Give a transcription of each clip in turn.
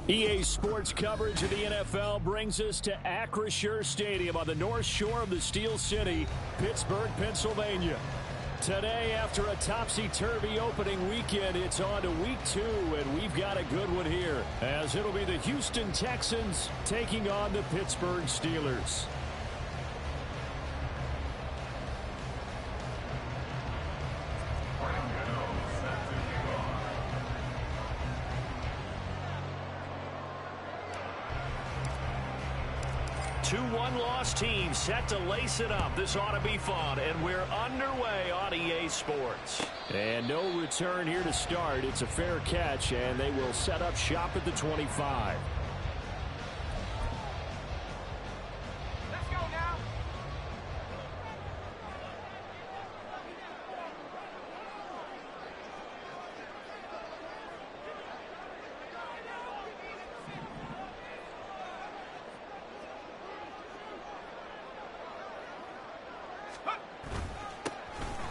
EA Sports coverage of the NFL brings us to Acrisure Stadium on the north shore of the Steel City, Pittsburgh, Pennsylvania. Today, after a topsy-turvy opening weekend, it's on to week 2, and we've got a good one here, as it'll be the Houston Texans taking on the Pittsburgh Steelers. 2-1 loss team set to lace it up. This ought to be fun, and we're underway on EA Sports. And no return here to start. It's a fair catch, and they will set up shop at the 25. Let's go now.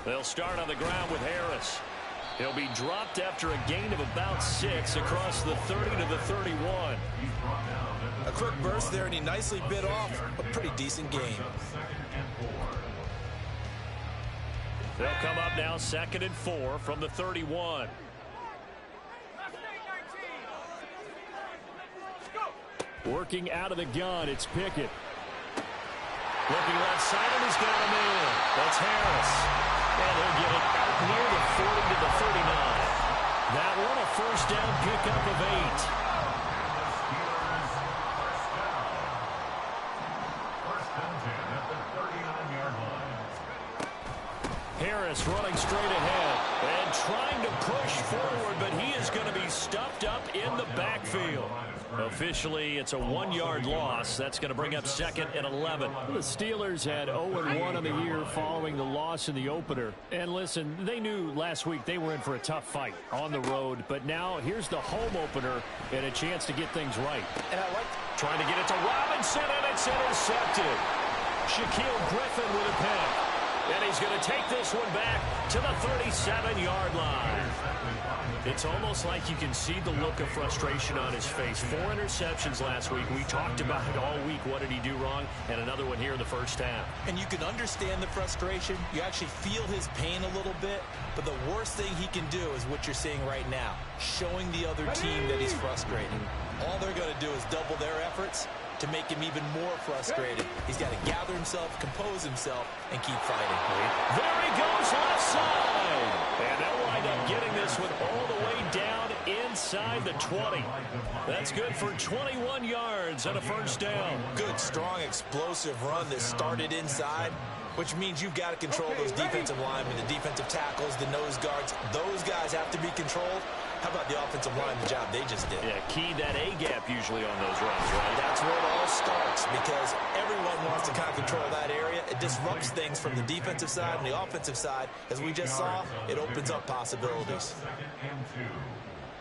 They'll start on the ground with Harris. He'll be dropped after a gain of about 6 across the 30 to the 31. A quick burst there, and he nicely bit off a pretty decent game. They'll come up now 2nd and 4 from the 31. Working out of the gun, it's Pickett. Looking left side, and he's got him in. That's Harris. And he'll get it out near the 40 to the 39. That one a first down pickup of 8. Harris running straight ahead and trying to push forward, but he is going to be stuffed up in the backfield. Officially, it's a 1-yard loss. That's going to bring up 2nd and 11. The Steelers had 0-1 on the year following the loss in the opener. And listen, they knew last week they were in for a tough fight on the road. But now here's the home opener and a chance to get things right. And I like trying to get it to Robinson, and it's intercepted. Shaquille Griffin with a pick. And he's going to take this one back to the 37-yard line. It's almost like you can see the look of frustration on his face. 4 interceptions last week. We talked about it all week. What did he do wrong? And another one here in the first half. And you can understand the frustration. You actually feel his pain a little bit. But the worst thing he can do is what you're seeing right now, showing the other team that he's frustrated. All they're going to do is double their efforts to make him even more frustrated. He's got to gather himself, compose himself, and keep fighting. There he goes left side. And they'll wind up getting this one all the way down inside the 20. That's good for 21 yards and a first down. Good, strong, explosive run that started inside, which means you've got to control those defensive linemen, the defensive tackles, the nose guards. Those guys have to be controlled. How about the offensive line, the job they just did? Yeah, key that A-gap usually on those runs, right? That's where it all starts, because everyone wants to kind of control that area. It disrupts things from the defensive side and the offensive side. As we just saw, it opens up possibilities.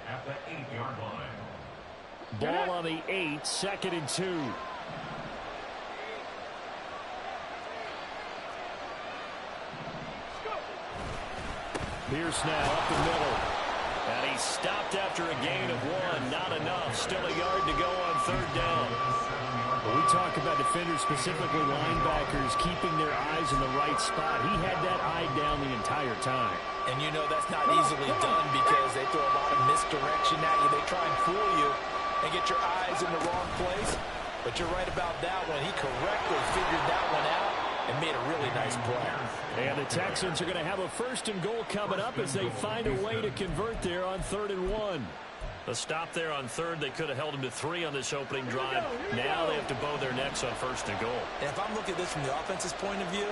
At the 8-yard line. Ball on the 8, 2nd and 2. Pierce now up the middle. And he's stopped after a gain of 1. Not enough. Still a yard to go on 3rd down. When we talk about defenders, specifically linebackers, keeping their eyes in the right spot. He had that eye down the entire time. And you know that's not easily done because they throw a lot of misdirection at you. They try and fool you and get your eyes in the wrong place. But you're right about that one. He correctly figured that one out and made a really nice play. And the Texans are going to have a 1st and goal coming up as they find a way to convert there on 3rd and 1. A stop there on 3rd. They could have held him to 3 on this opening drive. Now they have to bow their necks on 1st and goal. And if I'm looking at this from the offense's point of view,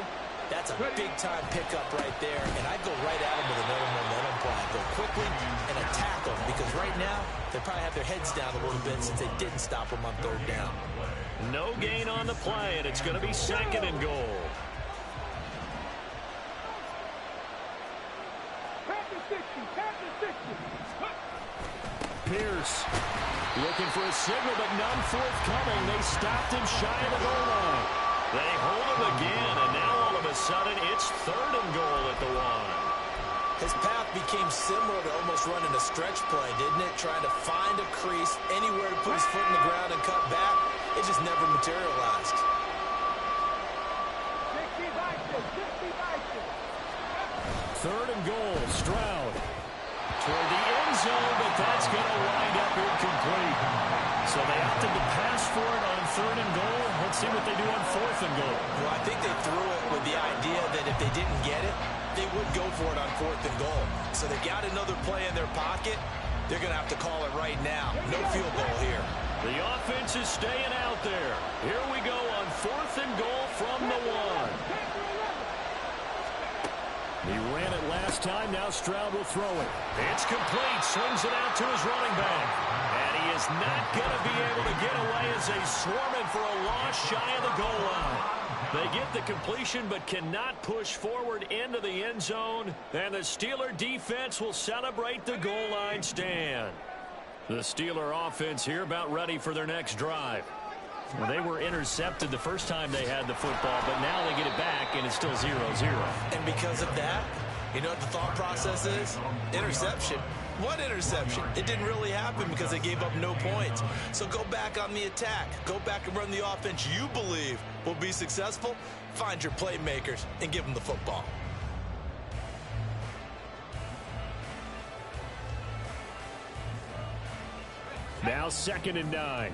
that's a big-time pickup right there. And I'd go right at him with another momentum play. Go quickly and attack him, because right now they probably have their heads down a little bit since they didn't stop him on 3rd down. No gain on the play, and it's going to be 2nd and goal. Pierce looking for a signal, but none forthcoming. They stopped him shy of the goal line. They hold him again, and now all of a sudden it's 3rd and goal at the 1. His path became similar to almost running a stretch play, didn't it? Trying to find a crease, anywhere to put his foot in the ground and cut back. It just never materialized. 3rd and goal, Stroud. Toward the end zone, but that's going to wind up incomplete. So they opted to pass for it on 3rd and goal. Let's see what they do on 4th and goal. Well, I think they threw it with the idea that if they didn't get it, they would go for it on 4th and goal. So they got another play in their pocket. They're going to have to call it right now. No field goal here. The offense is staying out there. Here we go on 4th and goal from the 1. He ran it last time. Now Stroud will throw it. It's complete. Swings it out to his running back. And he is not going to be able to get away as they swarm it for a loss shy of the goal line. They get the completion but cannot push forward into the end zone. And the Steeler defense will celebrate the goal line stand. The Steeler offense here about ready for their next drive. Well, they were intercepted the first time they had the football, but now they get it back, and it's still 0-0. And because of that, you know what the thought process is? Interception. What interception? It didn't really happen because they gave up no points. So go back on the attack. Go back and run the offense you believe will be successful. Find your playmakers and give them the football. Now 2nd and 9.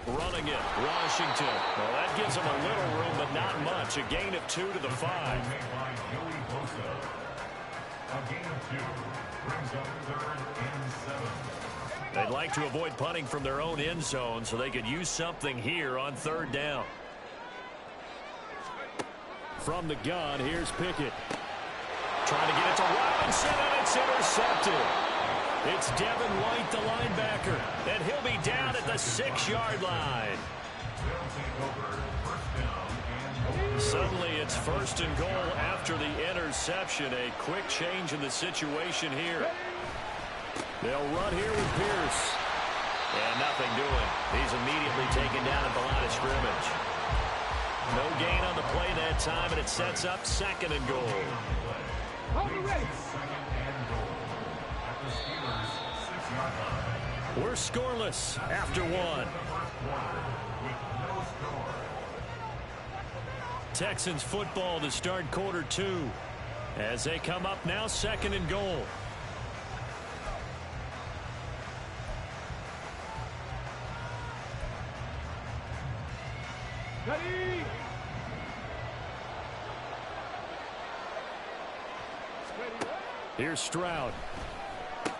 Running it, Washington. Well, that gives them a little room, but not much. A gain of 2 to the 5. A gain of 2 brings up 3rd and 7. They'd like to avoid punting from their own end zone so they could use something here on 3rd down. From the gun, here's Pickett. Trying to get it to Robinson, and it's intercepted. It's Devin White, the linebacker, and he'll be down at the 6-yard line. Suddenly it's 1st and goal after the interception. A quick change in the situation here. They'll run here with Pierce. And nothing doing. He's immediately taken down at the line of scrimmage. No gain on the play that time, and it sets up 2nd and goal. We're scoreless after 1. Texans football to start quarter 2 as they come up now 2nd and goal. Ready. Here's Stroud. And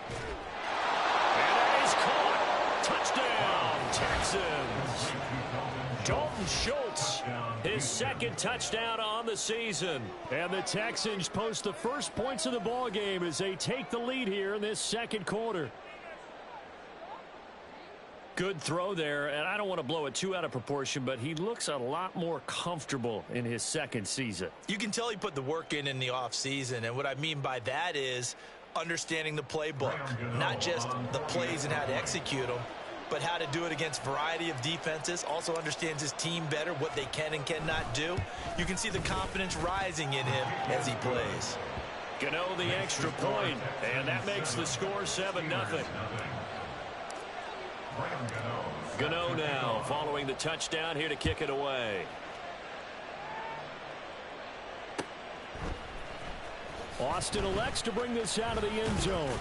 it is caught. Touchdown, Texans. Dalton Schultz, his 2nd touchdown on the season. And the Texans post the first points of the ball game as they take the lead here in this 2nd quarter. Good throw there, and I don't want to blow it too out of proportion, but he looks a lot more comfortable in his 2nd season. You can tell he put the work in the offseason, and what I mean by that is understanding the playbook, not just the plays and how to execute them, but how to do it against a variety of defenses. Also understands his team better, what they can and cannot do. You can see the confidence rising in him as he plays. Gano the extra point, and that makes the score 7-0. Gano now following the touchdown here to kick it away. Austin elects to bring this out of the end zone.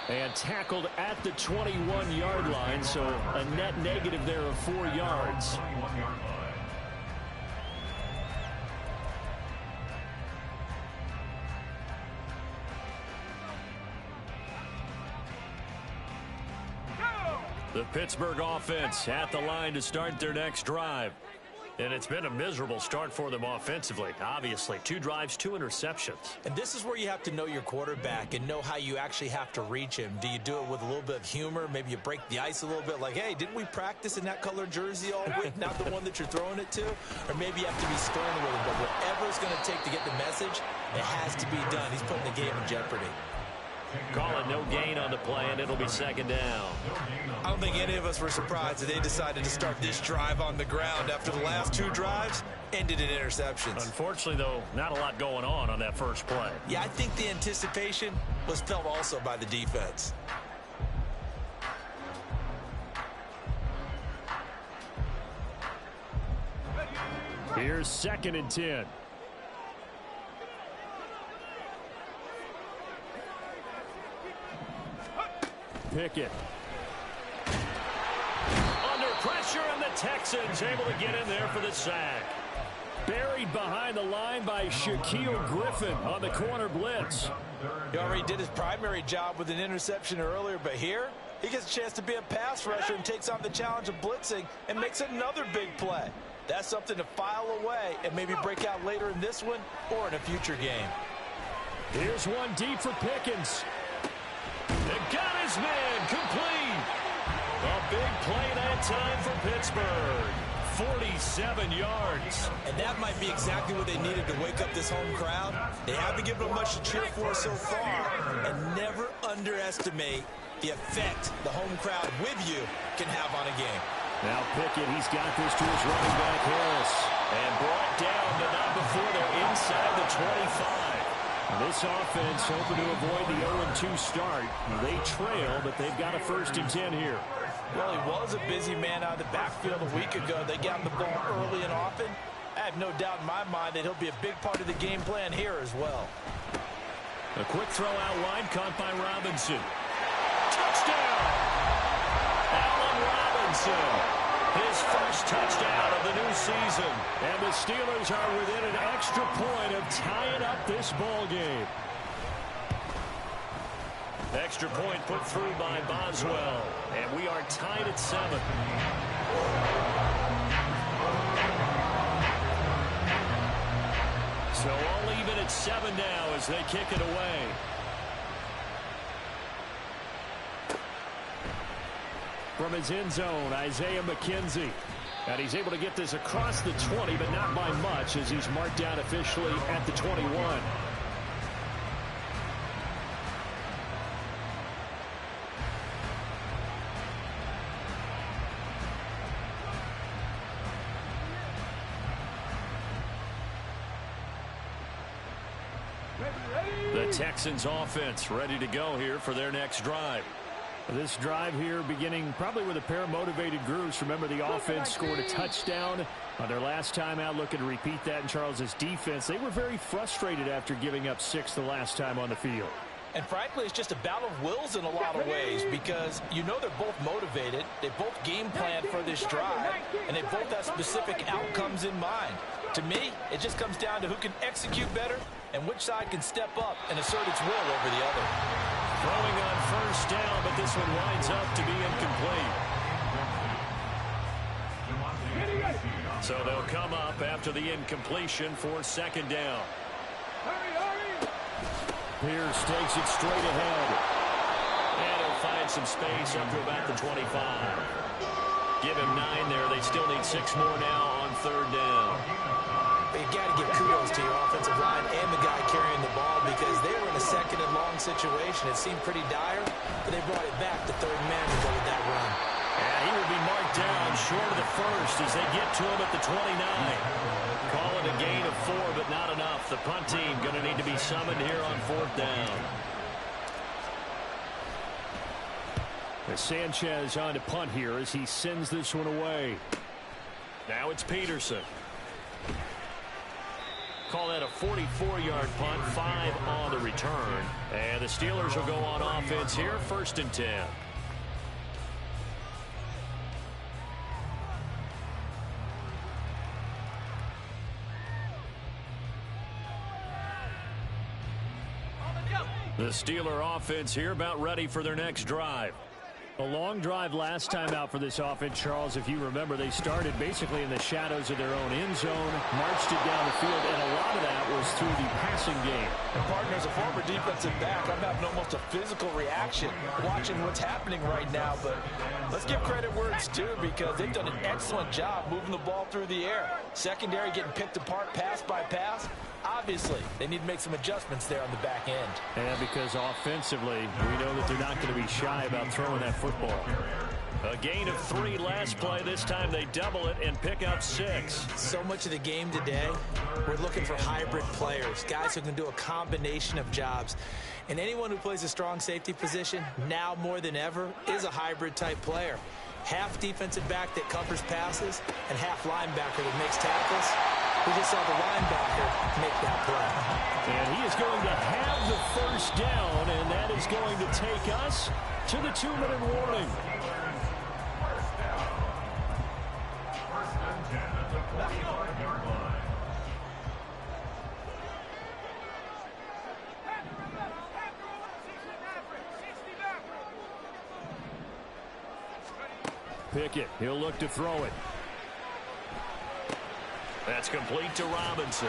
And tackled at the 21-yard line, so a net negative there of 4 yards. The Pittsburgh offense at the line to start their next drive. And it's been a miserable start for them offensively. Obviously, 2 drives, 2 interceptions. And this is where you have to know your quarterback and know how you actually have to reach him. Do you do it with a little bit of humor? Maybe you break the ice a little bit like, hey, didn't we practice in that color jersey all week? Not the one that you're throwing it to? Or maybe you have to be stern with him. But whatever it's going to take to get the message, it has to be done. He's putting the game in jeopardy. Call it no gain on the play, and it'll be second down. I don't think any of us were surprised that they decided to start this drive on the ground after the last two drives ended in interceptions. Unfortunately, though, not a lot going on that first play. Yeah, I think the anticipation was felt also by the defense. Here's 2nd and 10. Pickett. Under pressure, and the Texans able to get in there for the sack. Buried behind the line by Shaquille Griffin on the corner blitz. He already did his primary job with an interception earlier, but here he gets a chance to be a pass rusher and takes on the challenge of blitzing and makes another big play. That's something to file away and maybe break out later in this one or in a future game. Here's one deep for Pickens. They got his man complete. A big play that time for Pittsburgh. 47 yards. And that might be exactly what they needed to wake up this home crowd. They haven't given them much to cheer for so far. And never underestimate the effect the home crowd with you can have on a game. Now Pickett, he's got this to his running back Harris. And brought down, but not before they're inside the 25. This offense hoping to avoid the 0-2 start. They trail, but they've got a 1st and 10 here. Well, he was a busy man out of the backfield a week ago. They got him the ball early and often. I have no doubt in my mind that he'll be a big part of the game plan here as well. A quick throw out wide, caught by Robinson. Touchdown! Allen Robinson. His first touchdown of the new season. And the Steelers are within an extra point of tying up this ball game. Extra point put through by Boswell. And we are tied at 7. So all even at 7 now as they kick it away. From his end zone, Isaiah McKenzie. And he's able to get this across the 20, but not by much as he's marked down officially at the 21. The Texans offense ready to go here for their next drive. This drive here beginning probably with a pair of motivated groups. Remember, the offense scored a touchdown on their last time out. Looking to repeat that in Charles's defense. They were very frustrated after giving up 6 the last time on the field. And frankly, it's just a battle of wills in a lot of ways because you know they're both motivated. They both game plan for this drive, and they both have specific outcomes in mind. To me, it just comes down to who can execute better and which side can step up and assert its will over the other. Throwing on 1st down, but this one winds up to be incomplete. So they'll come up after the incompletion for 2nd down. Pierce takes it straight ahead. And he'll find some space up to about the 25. Give him 9 there. They still need 6 more now on 3rd down. But you got to give kudos to your offensive line and the guy carrying the ball because they were in a 2nd and long situation. It seemed pretty dire, but they brought it back to 3rd man to go with that run. And he will be marked down short of the 1st as they get to him at the 29. Call it a gain of 4, but not enough. The punt team going to need to be summoned here on 4th down. As Sanchez on to punt here as he sends this one away. Now it's Peterson. Call that a 44-yard punt, 5 on the return. And the Steelers will go on offense here, 1st and 10. The Steeler offense here about ready for their next drive. A long drive last time out for this offense, Charles. If you remember, they started basically in the shadows of their own end zone, marched it down the field, and a lot of that was yards through the passing game. And partner, as a former defensive back, I'm having almost a physical reaction watching what's happening right now. But let's give credit where it's due, because they've done an excellent job moving the ball through the air. Secondary getting picked apart pass by pass. Obviously, they need to make some adjustments there on the back end. And because offensively, we know that they're not going to be shy about throwing that football. A gain of 3 last play. This time they double it and pick up 6. So much of the game today, we're looking for hybrid players, guys who can do a combination of jobs. And anyone who plays a strong safety position, now more than ever, is a hybrid type player. Half defensive back that covers passes and half linebacker that makes tackles. We just saw the linebacker make that play. And he is going to have the first down, and that is going to take us to the 2-minute warning. Pickett, he'll look to throw it. That's complete to Robinson.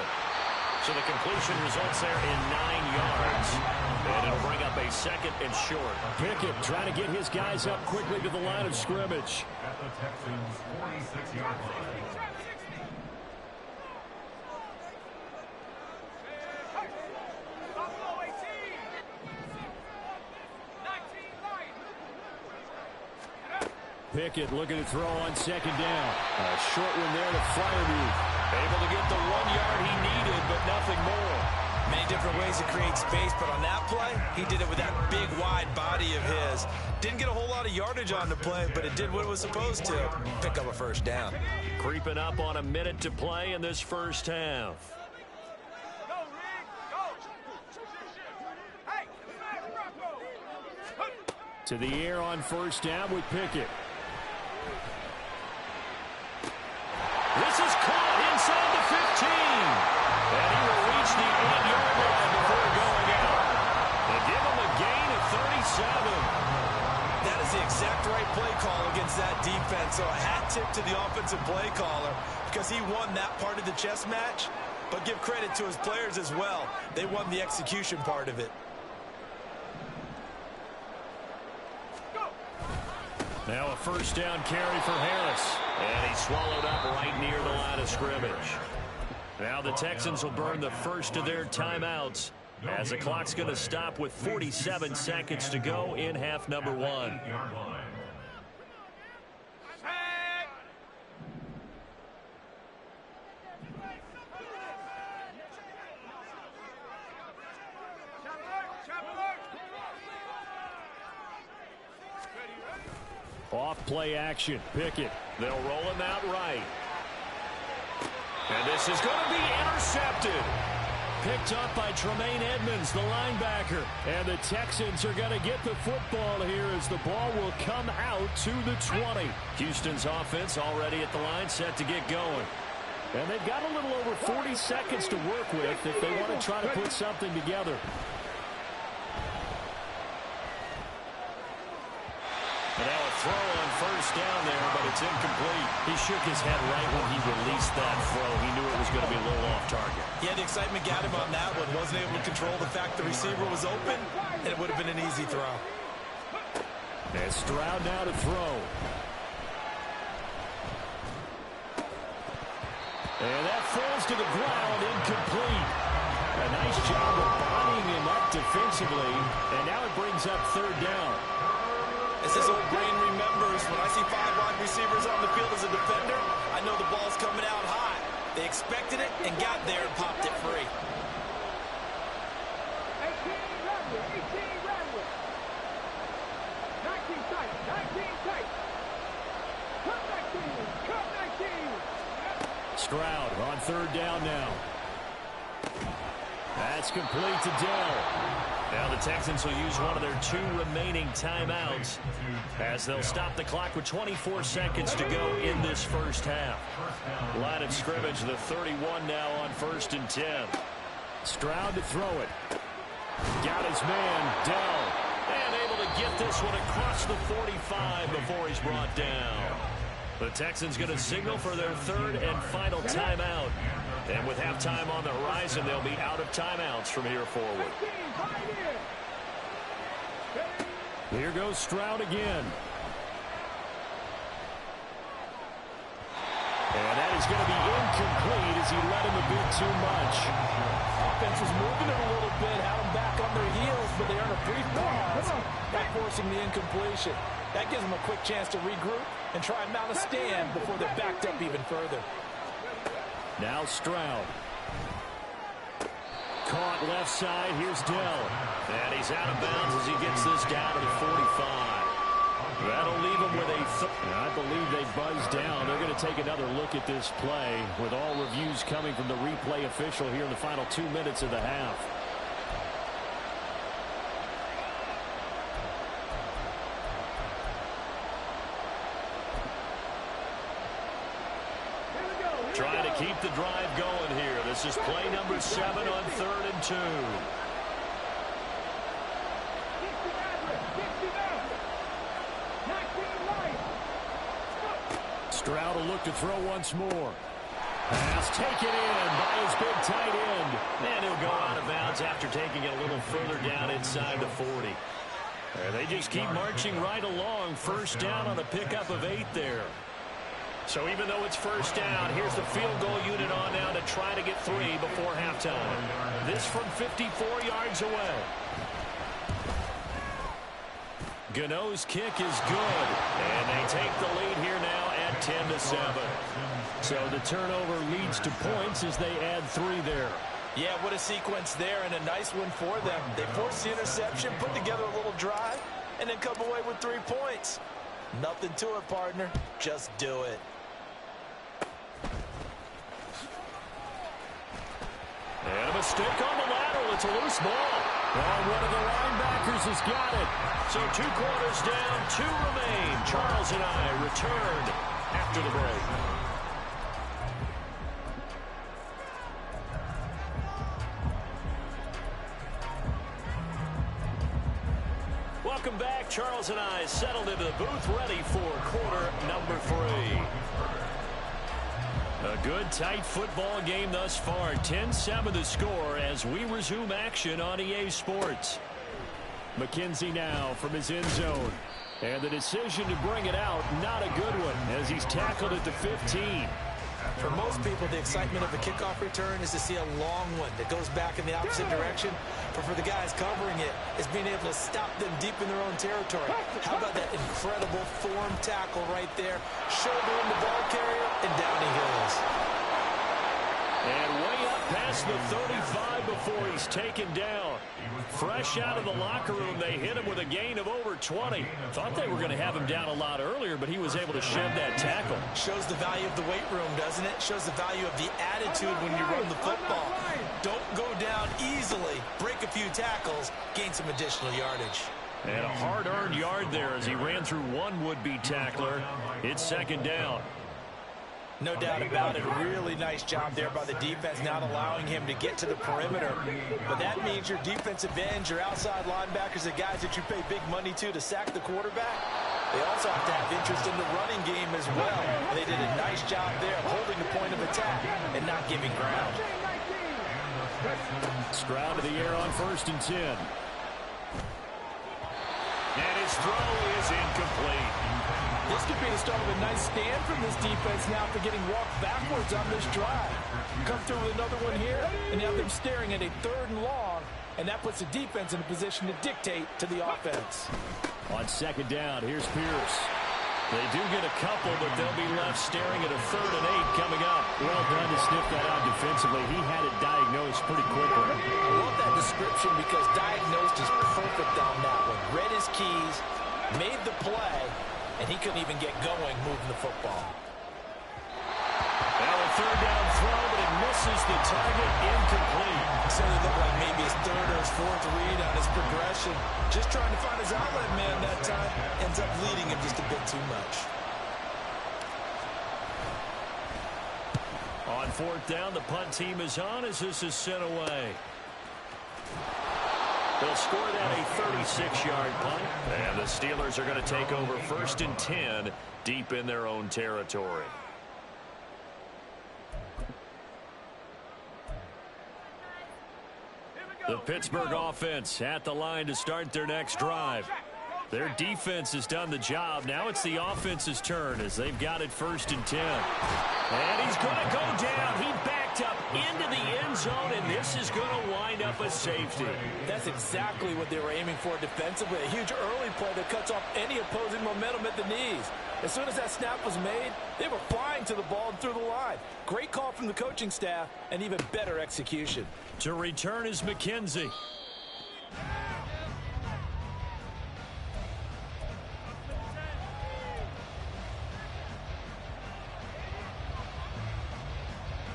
So the completion results there in 9 yards. And it'll bring up a 2nd and short. Pickett trying to get his guys up quickly to the line of scrimmage. At the Texans' 46-yard line. Pickett looking to throw on 2nd down. A short one there to Freiermuth. Able to get the 1 yard he needed, but nothing more. Many different ways to create space, but on that play, he did it with that big, wide body of his. Didn't get a whole lot of yardage on the play, but it did what it was supposed to. Pick up a first down. Creeping up on a minute to play in this first half. To the air on first down with Pickett. This is caught inside the 15. And he will reach the 8-yard line before going out. They give him a gain of 37. That is the exact right play call against that defense. So a hat tip to the offensive play caller, because he won that part of the chess match. But give credit to his players as well. They won the execution part of it. Now a first down carry for Harris. And he's swallowed up right near the line of scrimmage. Now the Texans will burn the first of their timeouts, as the clock's going to stop with 47 seconds to go in half number 1. Off play action. Pickett. They'll roll him out right. And this is going to be intercepted. Picked up by Tremaine Edmonds, the linebacker. And the Texans are going to get the football here as the ball will come out to the 20. Houston's offense already at the line, set to get going. And they've got a little over 40 seconds to work with if they want to try to put something together. And now a throw on first down there, but it's incomplete. He shook his head right when he released that throw. He knew it was going to be a little off target. Yeah, the excitement got him on that one. Wasn't able to control the fact the receiver was open, and it would have been an easy throw. And Stroud now to throw. And that falls to the ground, incomplete. A nice job of bodying him up defensively, and now it brings up 3rd down. As his old brain remembers, when I see 5 wide receivers on the field as a defender, I know the ball's coming out high. They expected it and got there and popped it free. 18 Redwood, 18 Redwood. 19 tight, 19 tight. Cut 19, cut 19. Stroud on 3rd down now. That's complete to Dell. Now the Texans will use one of their 2 remaining timeouts, as they'll stop the clock with 24 seconds to go in this first half. Line of scrimmage, the 31 now on 1st and 10. Stroud to throw it. Got his man, Dell. And able to get this one across the 45 before he's brought down. The Texans going to signal for their 3rd and final timeout. And with halftime on the horizon, they'll be out of timeouts from here forward. Here goes Stroud again. And that is going to be incomplete as he let him a bit too much. Offense was moving it a little bit, had them back on their heels, but they earned a brief pause by forcing the incompletion. That gives them a quick chance to regroup and try and mount a stand before they're backed up even further. Now Stroud. Caught left side. Here's Dell. And he's out of bounds as he gets this down to the 45. That'll leave him with I believe they buzzed down. They're going to take another look at this play with all reviews coming from the replay official here in the final 2 minutes of the half. Trying to keep the drive going here. This is play number 7 on 3rd and 2. Stroud will look to throw once more. Pass taken in by his big tight end. And he'll go out of bounds after taking it a little further down inside the 40. And they just keep marching right along. First down on a pickup of 8 there. So even though it's first down, here's the field goal unit on now to try to get 3 before halftime. This from 54 yards away. Gano's kick is good. And they take the lead here now at 10-7. So the turnover leads to points as they add 3 there. Yeah, what a sequence there, and a nice one for them. They force the interception, put together a little drive, and then come away with 3 points. Nothing to it, partner. Just do it. And a mistake on the lateral. It's a loose ball. And one of the linebackers has got it. So 2 quarters down, 2 remain. Charles and I return after the break. Welcome back. Charles and I settled into the booth, ready for quarter number 3. A good, tight football game thus far. 10-7 the score as we resume action on EA Sports. McKenzie now from his end zone. And the decision to bring it out, not a good one, as he's tackled at the 15. For most people, the excitement of the kickoff return is to see a long one that goes back in the opposite direction. But for the guys covering it, it's being able to stop them deep in their own territory. How about that incredible form tackle right there? Shoulder in the ball carrier, and down he goes. And way up past the 35 before he's taken down. Fresh out of the locker room, they hit him with a gain of over 20. Thought they were going to have him down a lot earlier, but he was able to shed that tackle. Shows the value of the weight room, doesn't it? Shows the value of the attitude when you run the football. Don't go down easily. Break a few tackles, gain some additional yardage. And a hard-earned yard there as he ran through one would-be tackler. It's 2nd down. No doubt about it. A really nice job there by the defense, not allowing him to get to the perimeter. But that means your defensive ends, your outside linebackers, the guys that you pay big money to sack the quarterback, they also have to have interest in the running game as well. And they did a nice job there of holding the point of attack and not giving ground. Stroud to the air on 1st and 10. And his throw is incomplete. This could be the start of a nice stand from this defense now after getting walked backwards on this drive. Come through with another one here, and now they're staring at a 3rd and long, and that puts the defense in a position to dictate to the offense. On 2nd down, here's Pierce. They do get a couple, but they'll be left staring at a 3rd and 8 coming up. Well done to sniff that out defensively. He had it diagnosed pretty quickly. I love that description because diagnosed is perfect on that one. Read his keys, made the play, and he couldn't even get going moving the football. Now a 3rd down throw, but it misses the target, incomplete. So it looked like maybe his 3rd or his 4th read on his progression. Just trying to find his outlet man that time. Ends up leading him just a bit too much. On 4th down, the punt team is on as this is sent away. They'll score that a 36-yard punt. And the Steelers are going to take over 1st and 10 deep in their own territory. The Pittsburgh offense at the line to start their next drive. Their defense has done the job. Now it's the offense's turn as they've got it 1st and 10. And he's going to go down. He backed up into the end zone, and this is going to wind up a safety. That's exactly what they were aiming for defensively. A huge early play that cuts off any opposing momentum at the knees. As soon as that snap was made, they were flying to the ball and through the line. Great call from the coaching staff and even better execution. To return is McKenzie.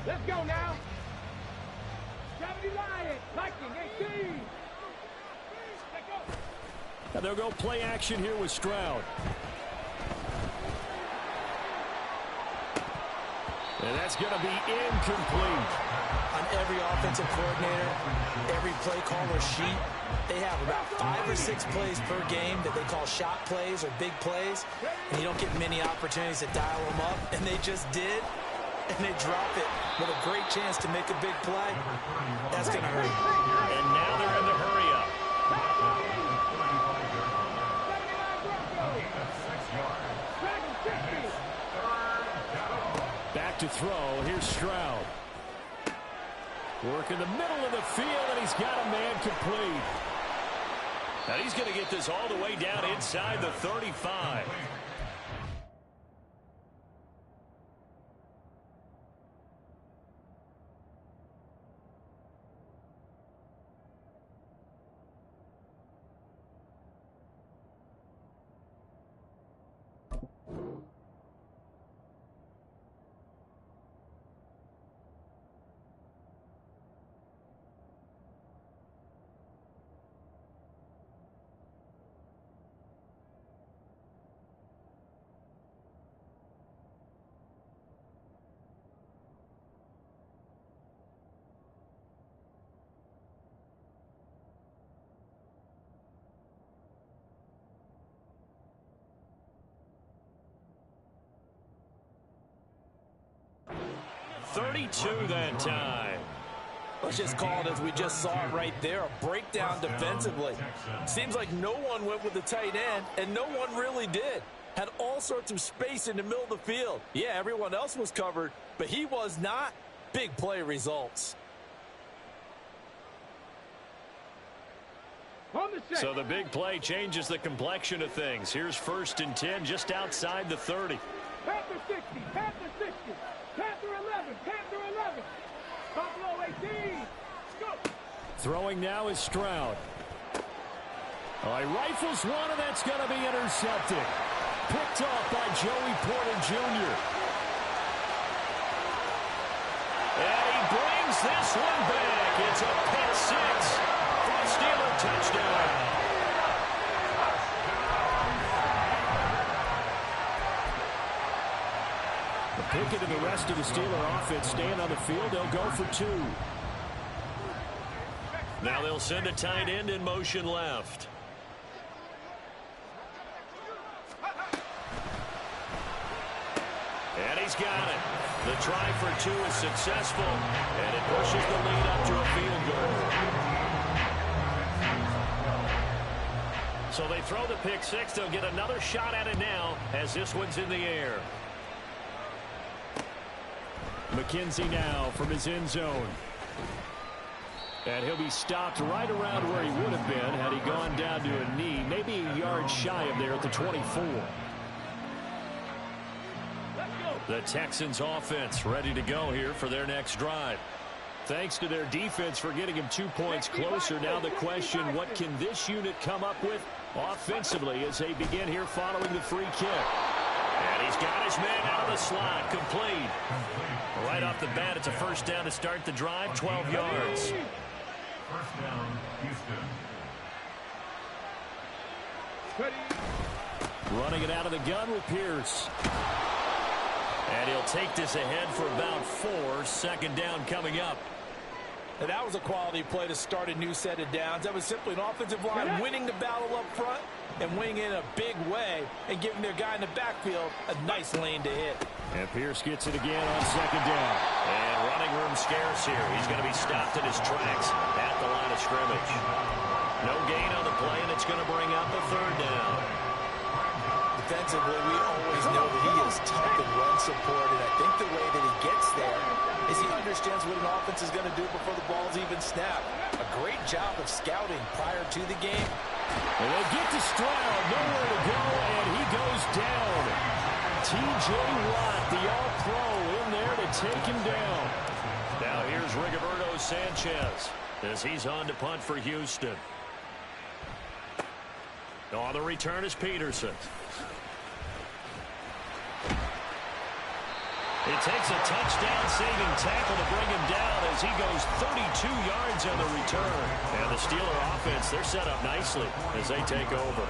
Let's go now. 70 Lions, Viking 18. Let's go. And they'll go play action here with Stroud. And that's going to be incomplete. On every offensive coordinator, every play caller sheet, they have about 5 or 6 plays per game that they call shot plays or big plays. And you don't get many opportunities to dial them up, and they just did. And they drop it with a great chance to make a big play. That's going to hurt. And now they're in the hurry up. Back to throw. Here's Stroud. Work in the middle of the field, and he's got a man complete. Now he's going to get this all the way down inside the 35. .32 that time. Let's just call it as we just saw it right there, a breakdown defensively. Seems like no one went with the tight end, and no one really did. Had all sorts of space in the middle of the field. Yeah, everyone else was covered, but he was not. Big play results. So the big play changes the complexion of things. Here's 1st and 10 just outside the 30. Panther 60, Panther 60, Panther 11, Panther 11, Buffalo 18. Go. Throwing now is Stroud. He rifles one, and that's going to be intercepted. Picked off by Joey Porter Jr. And he brings this one back. It's a pick six for a Steeler touchdown. Pickett and the rest of the Steeler offense staying on the field. They'll go for 2. Now they'll send a tight end in motion left. And he's got it. The try for 2 is successful, and it pushes the lead up to a field goal. So they throw the pick six. They'll get another shot at it now as this one's in the air. McKenzie now from his end zone. And he'll be stopped right around where he would have been had he gone down to a knee, maybe a yard shy of there at the 24. The Texans offense ready to go here for their next drive. Thanks to their defense for getting him 2 points closer. Now the question, what can this unit come up with offensively as they begin here following the free kick? And he's got his man out of the slot, complete. Right off the bat, it's a first down to start the drive, 12 yards. First down, Houston. Running it out of the gun with Pierce. And he'll take this ahead for about 4. 2nd down coming up. And that was a quality play to start a new set of downs. That was simply an offensive line winning the battle up front and winning in a big way and giving their guy in the backfield a nice lane to hit. And Pierce gets it again on 2nd down. And running room scarce here. He's going to be stopped in his tracks at the line of scrimmage. No gain on the play, and it's going to bring up a third down. Defensively, we always know that he is tough in run support, and I think the way that he gets there is he understands what an offense is going to do before the ball's even snapped. A great job of scouting prior to the game. And they get to Stroud, nowhere to go, and he goes down. T.J. Watt, the all-pro, in there to take him down. Now here's Rigoberto Sanchez as he's on to punt for Houston. On the return is Peterson. It takes a touchdown-saving tackle to bring him down as he goes 32 yards on the return. And the Steeler offense, they're set up nicely as they take over.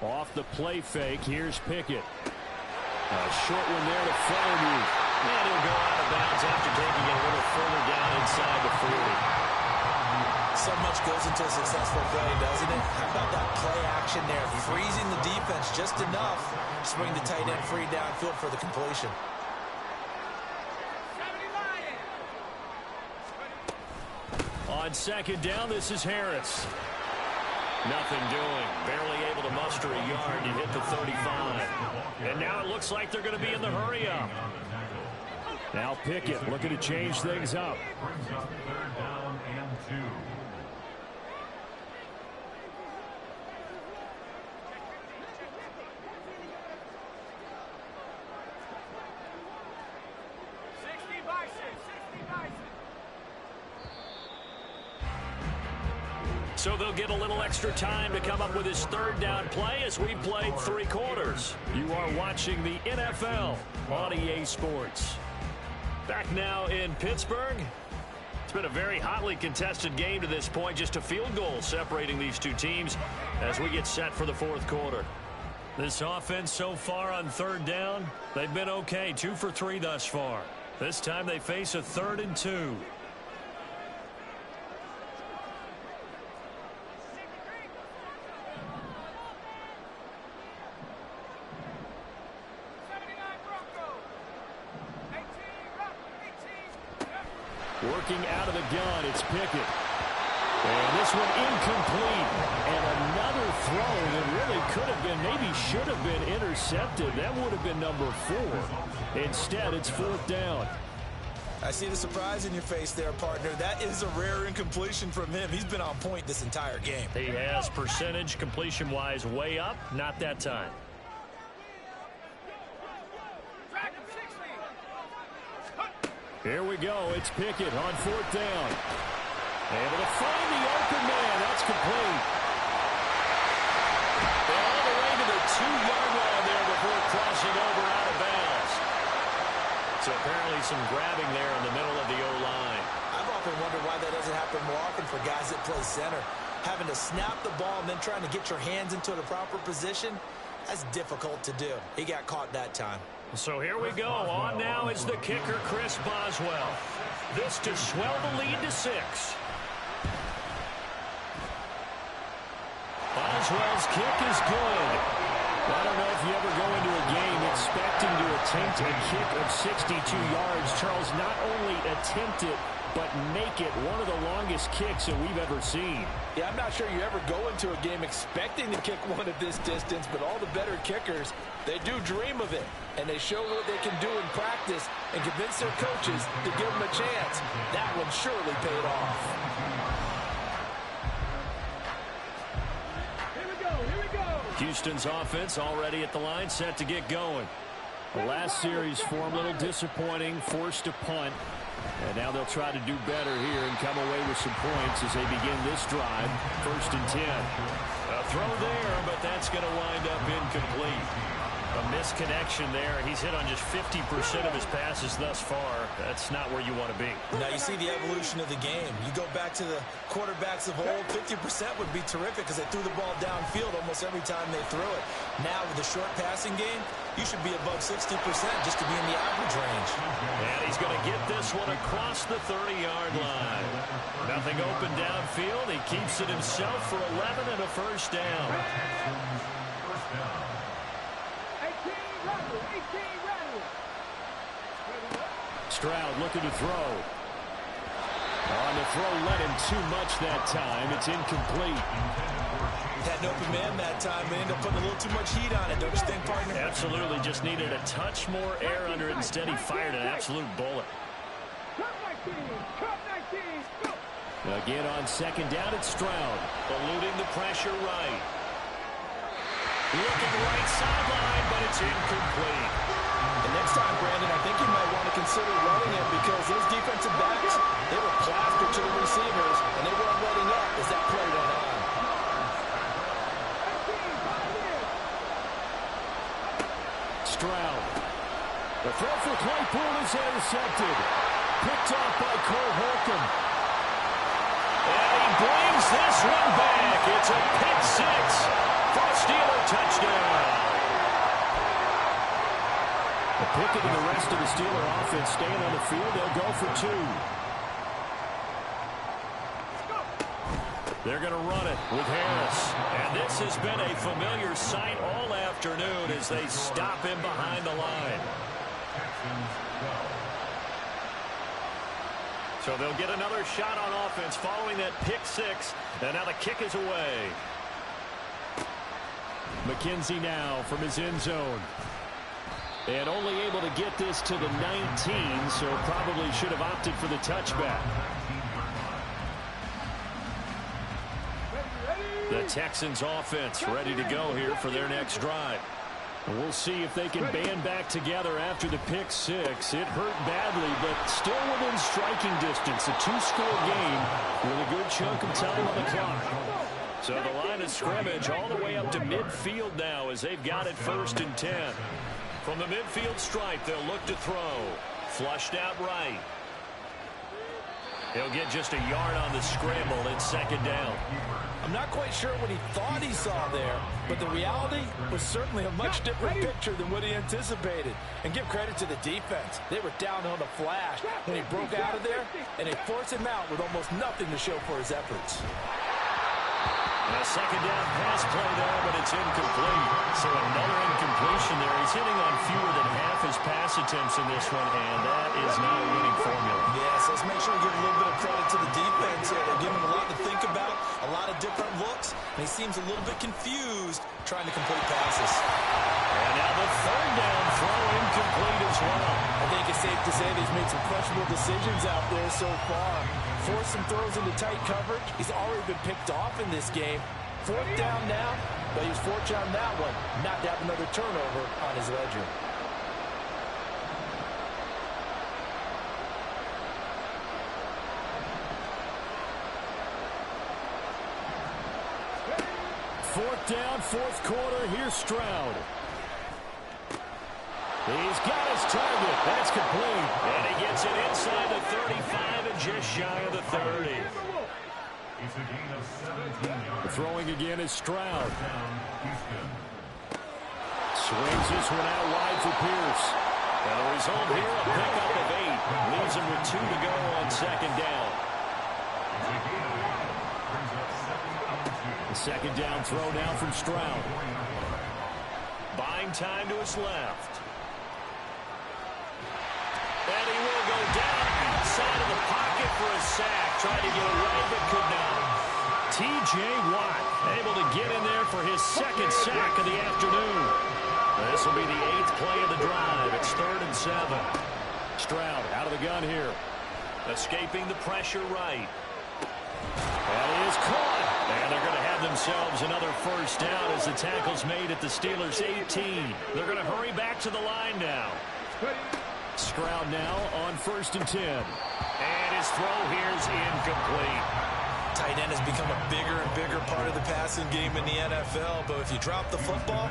Off the play fake, here's Pickett. A short one there to Freiermuth. And he'll go out of bounds after taking it a little further down inside the 40. So much goes into a successful play, doesn't it? How about that play action there? Freezing the defense just enough to bring the tight end free downfield for the completion. On second down, this is Harris. Nothing doing. Barely able to muster a yard to hit the 35. And now it looks like they're going to be in the hurry-up. Now Pickett looking to change things up. Brings up third down and 2. So they'll get a little extra time to come up with his third down play as we played 3 quarters. You are watching the NFL on EA Sports. Back now in Pittsburgh. It's been a very hotly contested game to this point. Just a field goal separating these two teams as we get set for the 4th quarter. This offense so far on third down, they've been okay. 2 for 3 thus far. This time they face a 3rd and 2. Working out of the gun, it's Pickett. And this one incomplete. And another throw that really could have been, maybe should have been intercepted. That would have been number 4. Instead, it's 4th down. I see the surprise in your face there, partner. That is a rare incompletion from him. He's been on point this entire game. He has percentage completion-wise way up. Not that time. Here we go. It's Pickett on 4th down. Able to find the open man. That's complete. And all the way to the 2-yard line there before crossing over out of bounds. So apparently some grabbing there in the middle of the O-line. I've often wondered why that doesn't happen more often for guys that play center. Having to snap the ball and then trying to get your hands into the proper position, that's difficult to do. He got caught that time. So here we go. On now is the kicker, Chris Boswell. This to swell the lead to 6. Boswell's kick is good. I don't know if you ever go into a game expecting to attempt a kick of 62 yards. Charles, not only attempt it, but make it one of the longest kicks that we've ever seen. Yeah, I'm not sure you ever go into a game expecting to kick one at this distance, but all the better kickers, they do dream of it, and they show what they can do in practice and convince their coaches to give them a chance. That one surely paid off. Here we go. Houston's offense already at the line, set to get going. The last series for them, a little disappointing, forced to punt. And now they'll try to do better here and come away with some points as they begin this drive. 1st and 10. A throw there, but that's going to wind up incomplete. A misconnection there. He's hit on just 50% of his passes thus far. That's not where you want to be. Now you see the evolution of the game. You go back to the quarterbacks of old, 50% would be terrific because they threw the ball downfield almost every time they threw it. Now with the short passing game, you should be above 60% just to be in the average range. And he's going to get this one across the 30-yard line. Nothing open downfield. He keeps it himself for 11 and a first down. Stroud looking to throw. On the throw, let him too much that time. It's incomplete. Had an open man that time. They ended up putting a little too much heat on it, don't you think, partner? Absolutely. Just needed a touch more air under it. Instead, he fired an absolute bullet. Again on second down, it's Stroud. Eluding the pressure right. Looking right sideline, but it's incomplete. And next time, Brandon, I think you might want to consider running it because those defensive backs, they were plastered to the receivers, and they weren't letting up as that play went on. Stroud. The throw for Claypool is intercepted. Picked off by Cole Holcomb. And he brings this one back. It's a pick six for a Steeler touchdown. Pickett and the rest of the Steeler offense staying on the field. They'll go for two. They're going to run it with Harris. And this has been a familiar sight all afternoon as they stop him behind the line. So they'll get another shot on offense following that pick six. And now the kick is away. McKenzie now from his end zone. And only able to get this to the 19, so probably should have opted for the touchback. The Texans offense ready to go here for their next drive. We'll see if they can band back together after the pick six. It hurt badly, but still within striking distance. A two-score game with a good chunk of time on the clock. So the line of scrimmage all the way up to midfield now as they've got it 1st and 10. From the midfield stripe, they'll look to throw. Flushed out right. He'll get just a yard on the scramble. It's 2nd down. I'm not quite sure what he thought he saw there, but the reality was certainly a much different picture than what he anticipated. And give credit to the defense. They were down on the flash when he broke out of there, and they forced him out with almost nothing to show for his efforts. A 2nd down pass play there, but it's incomplete. So another incompletion there. He's hitting on fewer than half his pass attempts in this one, and that is not a winning formula. Yes, let's make sure we give a little bit of credit to the defense here. They're giving him a lot to think about, a lot of different looks, and he seems a little bit confused trying to complete passes. And now the 3rd down throw incomplete as well. I think it's safe to say that he's made some questionable decisions out there so far. Forced some throws into tight coverage. He's already been picked off in this game. 4th down now, but he was fortunate on that one not to have another turnover on his ledger. Fourth down, 4th quarter. Here's Stroud. He's got his target. That's complete. And he gets it inside the 35 and just shy of the 30. Throwing again is Stroud. Swings this one out wide for Pierce. And the result here, a pickup of 8. Leaves him with 2 to go on 2nd down. The 2nd down throw now from Stroud. Buying time to his left. And he will go down outside of the pocket for a sack. Trying to get away, but could not. T.J. Watt able to get in there for his 2nd sack of the afternoon. This will be the 8th play of the drive. It's 3rd and 7. Stroud out of the gun here. Escaping the pressure right. That is caught. And they're going to have themselves another 1st down as the tackle's made at the Steelers' 18. They're going to hurry back to the line now. Stroud now on 1st and 10. And his throw here is incomplete. Tight end has become a bigger and bigger part part of the passing game in the NFL, but if you drop the football,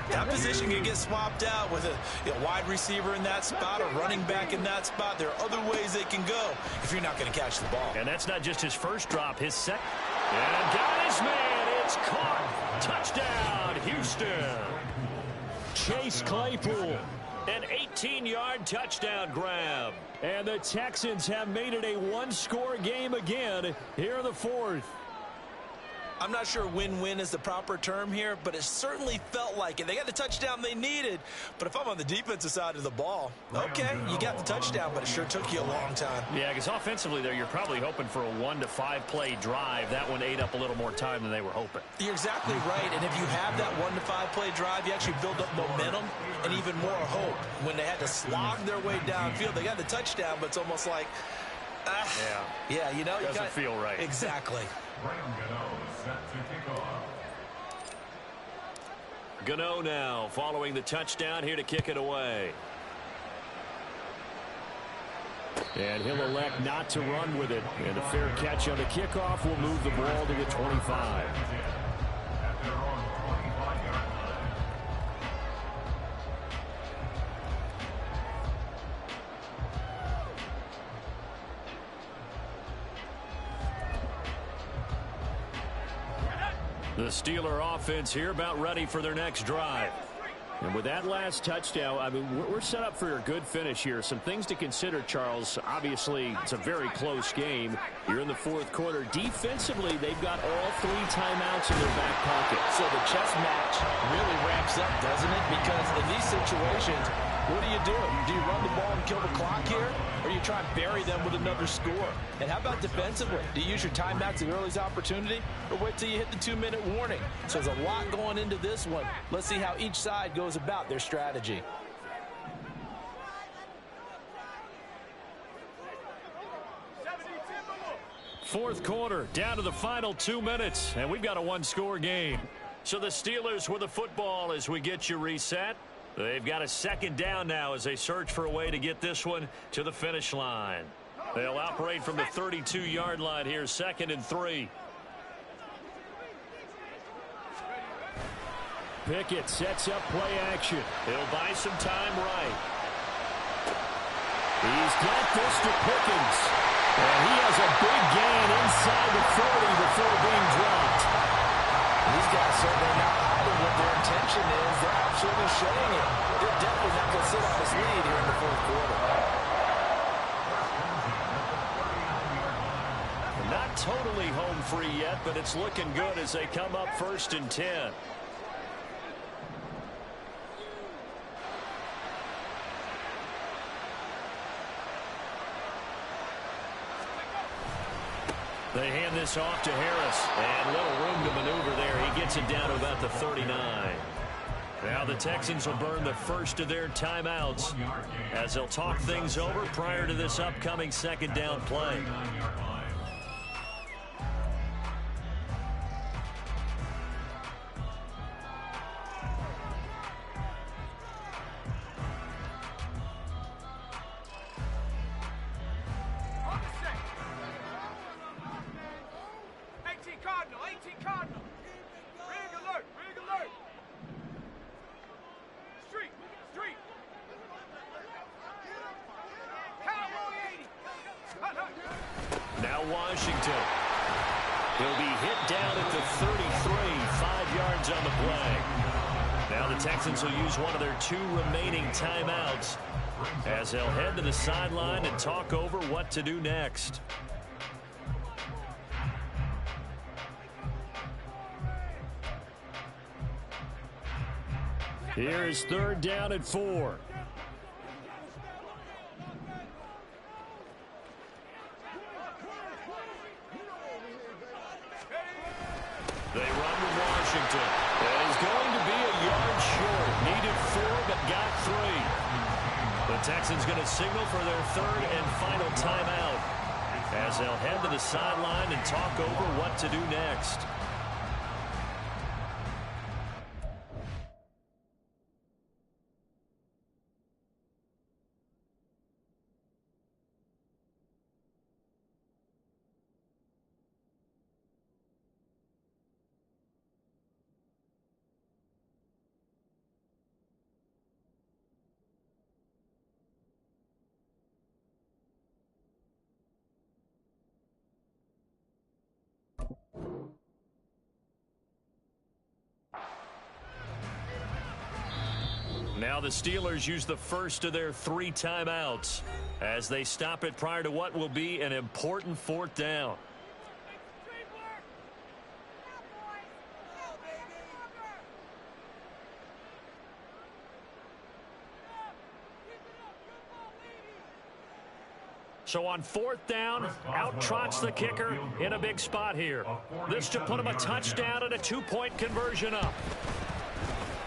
that position can get swapped out with a wide receiver in that spot, a running back in that spot. There are other ways they can go if you're not going to catch the ball. And that's not just his first drop, his second. And got his man. It's caught. Touchdown, Houston. Chase Claypool. An 18-yard touchdown grab. And the Texans have made it a one-score game again here in the fourth. I'm not sure win-win is the proper term here, but it certainly felt like it. They got the touchdown they needed, but if I'm on the defensive side of the ball, okay, you got the touchdown, but it sure took you a long time. Yeah, because offensively there, you're probably hoping for a 1 to 5 play drive. That one ate up a little more time than they were hoping. You're exactly right, and if you have that 1 to 5 play drive, you actually build up momentum and even more hope. When they had to slog their way downfield, they got the touchdown, but it's almost like, yeah, you know, doesn't feel right. Exactly. Gano now following the touchdown here to kick it away. And he'll elect not to run with it. And a fair catch on the kickoff will move the ball to the 25. The Steeler offense here about ready for their next drive. And with that last touchdown, I mean, we're set up for a good finish here. Some things to consider, Charles. Obviously, it's a very close game. You're in the fourth quarter. Defensively, they've got all 3 timeouts in their back pocket. So the chess match really ramps up, doesn't it? Because in these situations, what do? Do you run the ball and kill the clock here? Or do you try and bury them with another score? And how about defensively? Do you use your timeouts at the earliest opportunity? Or wait till you hit the 2-minute warning? So there's a lot going into this one. Let's see how each side goes about their strategy. Fourth quarter, down to the final 2 minutes, and we've got a one-score game. So the Steelers with the football as we get you reset. They've got a second down now as they search for a way to get this one to the finish line. They'll operate from the 32-yard line here, 2nd and 3. Pickett sets up play action. He'll buy some time right. He's got this to Pickens. And he has a big gain inside the 40 before being dropped. These guys certainly not hiding what their intention is. They're absolutely showing it. They're definitely not going to sit on this lead here in the fourth quarter. Not totally home free yet, but it's looking good as they come up 1st and 10. They hand this off to Harris, and little room to maneuver there. He gets it down to about the 39. Now the Texans will burn the first of their timeouts as they'll talk things over prior to this upcoming second down play. Now Washington. He'll be hit down at the 33, 5 yards on the play. Now the Texans will use one of their 2 remaining timeouts as they'll head to the sideline and talk over what to do next. Here is 3rd down and 4. They run with Washington. And he's going to be a yard short. Needed 4, but got 3. The Texans going to signal for their 3rd and final timeout as they'll head to the sideline and talk over what to do next. Now the Steelers use the first of their 3 timeouts as they stop it prior to what will be an important 4th down. So on 4th down, out trots the kicker in a big spot here. This to put him a touchdown and a 2-point conversion up.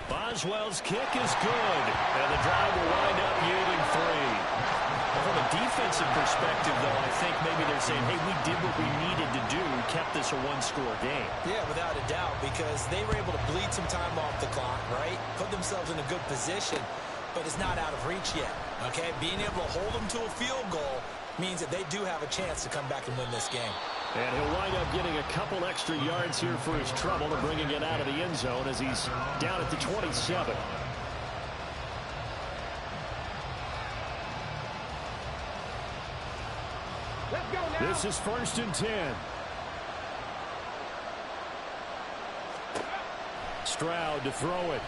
Boswell's kick is good, and the drive will wind up yielding 3. From a defensive perspective, though, I think maybe they're saying, hey, we did what we needed to do, kept this a 1-score game. Yeah, without a doubt, because they were able to bleed some time off the clock, right? Put themselves in a good position, but it's not out of reach yet, okay? Being able to hold them to a field goal means that they do have a chance to come back and win this game. And he'll wind up getting a couple extra yards here for his trouble and bringing it out of the end zone as he's down at the 27. Let's go now. This is 1st and 10. Stroud to throw it.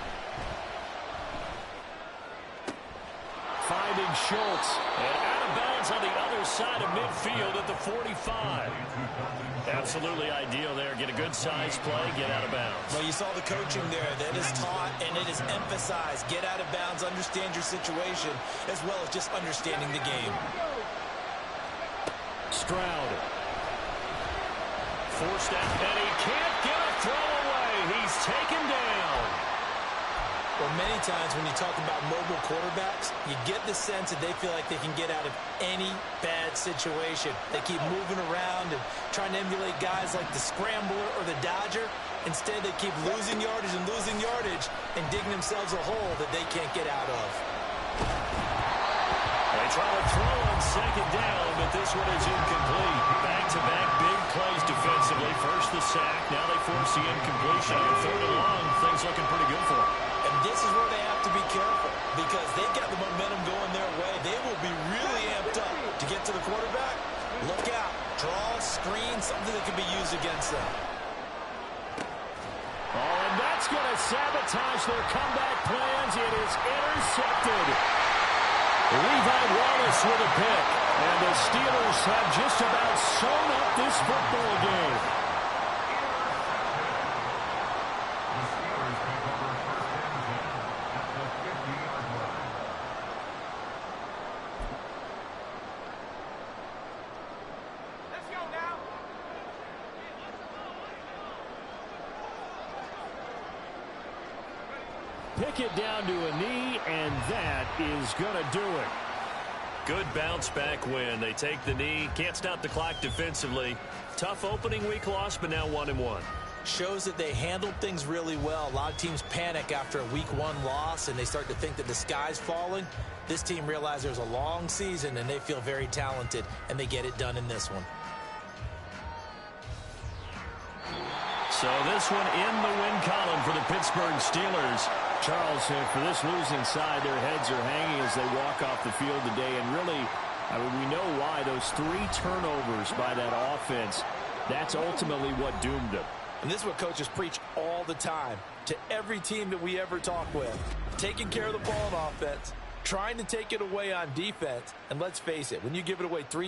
Finding Schultz. And out of bounds on the other side of midfield at the 45. Absolutely ideal there. Get a good size play, get out of bounds. Well, you saw the coaching there. That is taught and it is emphasized. Get out of bounds, understand your situation, as well as just understanding the game. Stroud. Forced out, and he can't get a throw away. He's taken down. Well, many times when you talk about mobile quarterbacks, you get the sense that they feel like they can get out of any bad situation. They keep moving around and trying to emulate guys like the Scrambler or the Dodger. Instead, they keep losing yardage and digging themselves a hole that they can't get out of. They try to throw on 2nd down, but this one is incomplete. Back-to-back big plays defensively. First the sack, now they force the incompletion. On 3rd and long, things looking pretty good for them. And this is where they have to be careful because they've got the momentum going their way. They will be really amped up to get to the quarterback. Look out. Draw, screen, something that can be used against them. Oh, and that's going to sabotage their comeback plans. It is intercepted. Levi Wallace with a pick. And the Steelers have just about sewn up this football game. Pick it down to a knee, and that is going to do it. Good bounce-back win. They take the knee. Can't stop the clock defensively. Tough opening week loss, but now 1-1. Shows that they handled things really well. A lot of teams panic after a week 1 loss, and they start to think that the sky's falling. This team realized there's a long season, and they feel very talented, and they get it done in this one. So this one in the win column for the Pittsburgh Steelers. Charles, for this losing side, their heads are hanging as they walk off the field today. And really, I mean, we know why. Those 3 turnovers by that offense, that's ultimately what doomed them. And this is what coaches preach all the time to every team that we ever talk with. Taking care of the ball on offense, trying to take it away on defense. And let's face it, when you give it away 3 times,